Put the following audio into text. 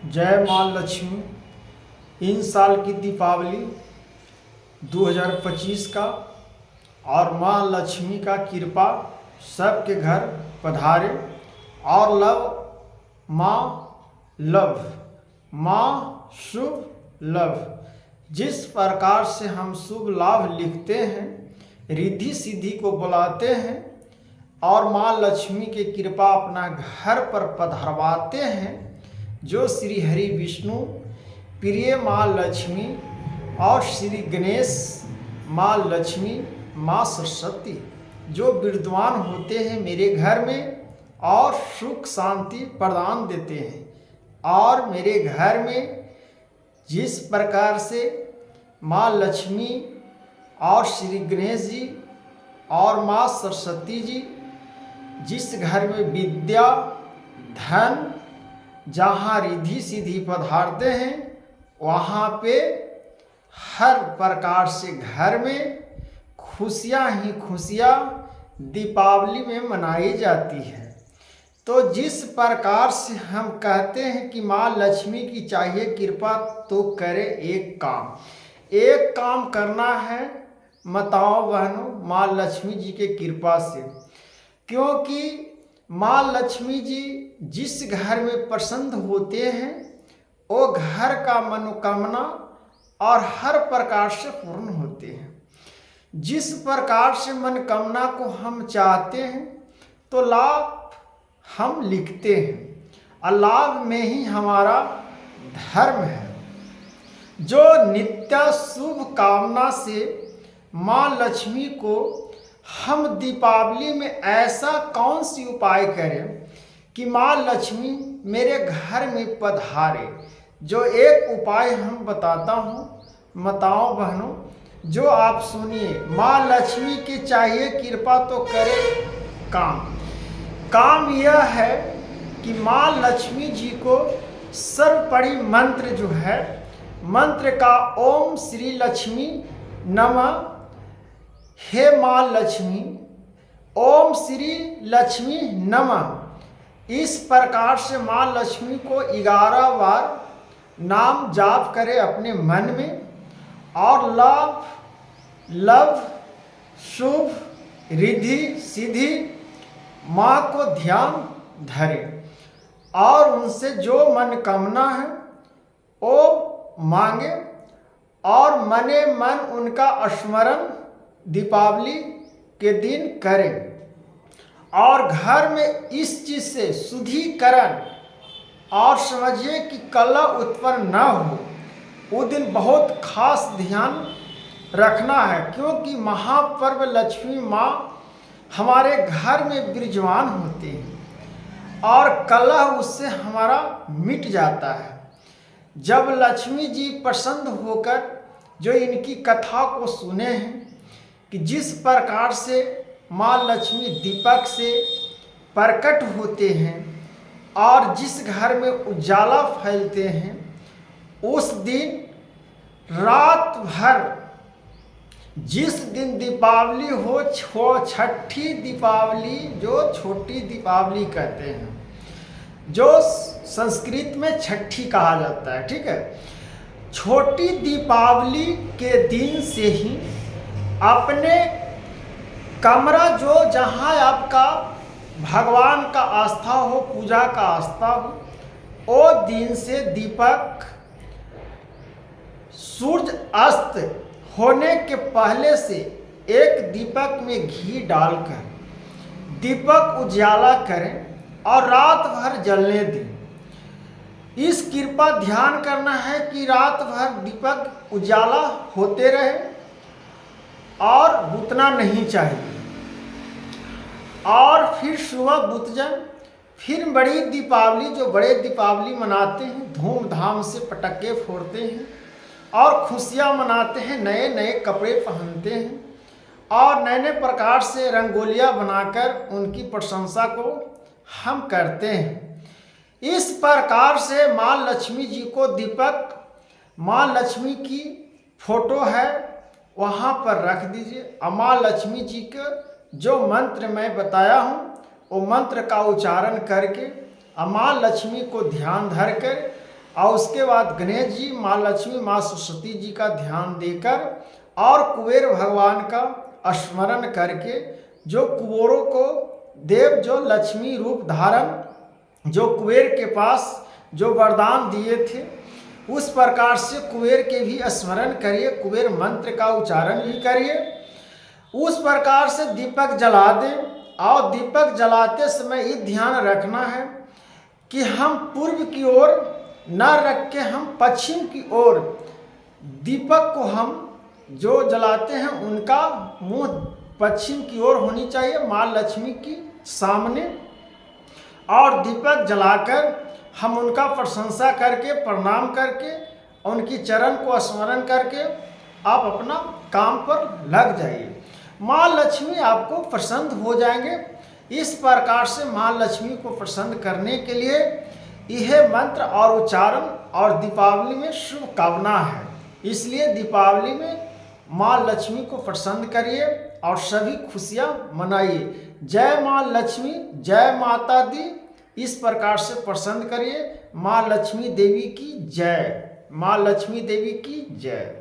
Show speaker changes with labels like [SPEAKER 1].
[SPEAKER 1] जय माँ लक्ष्मी। इन साल की दीपावली 2025 का और माँ लक्ष्मी का कृपा सबके घर पधारे और माँ शुभ लव। जिस प्रकार से हम शुभ लाभ लिखते हैं, रिद्धि सिद्धि को बुलाते हैं और माँ लक्ष्मी के कृपा अपना घर पर पधरवाते हैं, जो श्री हरि विष्णु प्रिय माँ लक्ष्मी और श्री गणेश माँ लक्ष्मी माँ सरस्वती जो विद्वान होते हैं मेरे घर में और सुख शांति प्रदान देते हैं। और मेरे घर में जिस प्रकार से माँ लक्ष्मी और श्री गणेश जी और माँ सरस्वती जी जिस घर में विद्या धन जहाँ रिद्धि सिद्धि पधारते हैं, वहाँ पे हर प्रकार से घर में खुशियाँ ही खुशियाँ दीपावली में मनाई जाती है। तो जिस प्रकार से हम कहते हैं कि माँ लक्ष्मी की चाहिए कृपा, तो करे एक काम करना है माताओं बहनों माँ लक्ष्मी जी के कृपा से, क्योंकि माँ लक्ष्मी जी जिस घर में प्रसन्न होते हैं वो घर का मनोकामना और हर प्रकार से पूर्ण होते हैं। जिस प्रकार से मनोकामना को हम चाहते हैं तो लाभ हम लिखते हैं और लाभ में ही हमारा धर्म है। जो नित्य शुभ कामना से माँ लक्ष्मी को हम दीपावली में ऐसा कौन सी उपाय करें कि माँ लक्ष्मी मेरे घर में पधारे। जो एक उपाय हम बताता हूँ माताओं बहनों, जो आप सुनिए। माँ लक्ष्मी की चाहिए कृपा तो करे काम यह है कि माँ लक्ष्मी जी को सर्वपरि मंत्र जो है, मंत्र का ओम श्री लक्ष्मी नमः। हे माँ लक्ष्मी, ओम श्री लक्ष्मी नमः। इस प्रकार से माँ लक्ष्मी को 11 बार नाम जाप करे अपने मन में और लाभ लव शुभ रिद्धि सिद्धि माँ को ध्यान धरे और उनसे जो मनोकामना है वो मांगे और मने मन उनका स्मरण दीपावली के दिन करें। और घर में इस चीज़ से शुद्धिकरण और समझिए कि कलह उत्पन्न न हो, वो दिन बहुत खास ध्यान रखना है, क्योंकि महापर्व लक्ष्मी माँ हमारे घर में विराजमान होते हैं और कलह उससे हमारा मिट जाता है। जब लक्ष्मी जी प्रसन्न होकर जो इनकी कथा को सुने हैं कि जिस प्रकार से माँ लक्ष्मी दीपक से प्रकट होते हैं और जिस घर में उजाला फैलते हैं, उस दिन रात भर जिस दिन दीपावली हो, छठी दीपावली जो छोटी दीपावली कहते हैं, जो संस्कृत में छठी कहा जाता है, ठीक है। छोटी दीपावली के दिन से ही अपने कमरा जो जहाँ आपका भगवान का आस्था हो, पूजा का आस्था हो, वो दिन से दीपक सूर्य अस्त होने के पहले से एक दीपक में घी डालकर दीपक उजाला करें और रात भर जलने दें। इस कृपा ध्यान करना है कि रात भर दीपक उजाला होते रहे और बुतना नहीं चाहिए। और फिर सुबह बुत जाए, फिर बड़ी दीपावली जो बड़े दीपावली मनाते हैं, धूमधाम से पटाखे फोड़ते हैं और खुशियाँ मनाते हैं, नए नए कपड़े पहनते हैं और नए नए प्रकार से रंगोलियाँ बनाकर उनकी प्रशंसा को हम करते हैं। इस प्रकार से माँ लक्ष्मी जी को दीपक, माँ लक्ष्मी की फोटो है वहाँ पर रख दीजिए। माँ लक्ष्मी जी का जो मंत्र मैं बताया हूँ वो मंत्र का उच्चारण करके माँ लक्ष्मी को ध्यान धर कर और उसके बाद गणेश जी, माँ लक्ष्मी, माँ सरस्वती जी का ध्यान देकर और कुबेर भगवान का स्मरण करके, जो कुबेरों को देव जो लक्ष्मी रूप धारण जो कुबेर के पास जो वरदान दिए थे, उस प्रकार से कुबेर के भी स्मरण करिए, कुबेर मंत्र का उच्चारण भी करिए। उस प्रकार से दीपक जला दें, और दीपक जलाते समय ये ध्यान रखना है कि हम पूर्व की ओर न रख के हम पश्चिम की ओर दीपक को हम जो जलाते हैं उनका मुंह पश्चिम की ओर होनी चाहिए, माँ लक्ष्मी की सामने। और दीपक जलाकर हम उनका प्रशंसा करके, प्रणाम करके, उनकी चरण को स्मरण करके आप अपना काम पर लग जाइए। माँ लक्ष्मी आपको प्रसन्न हो जाएंगे। इस प्रकार से माँ लक्ष्मी को प्रसन्न करने के लिए यह मंत्र और उच्चारण और दीपावली में शुभ कामना है। इसलिए दीपावली में माँ लक्ष्मी को प्रसन्न करिए और सभी खुशियाँ मनाइए। जय माँ लक्ष्मी, जय माता दी, इस प्रकार से प्रसन्न करिए। माँ लक्ष्मी देवी की जय, माँ लक्ष्मी देवी की जय।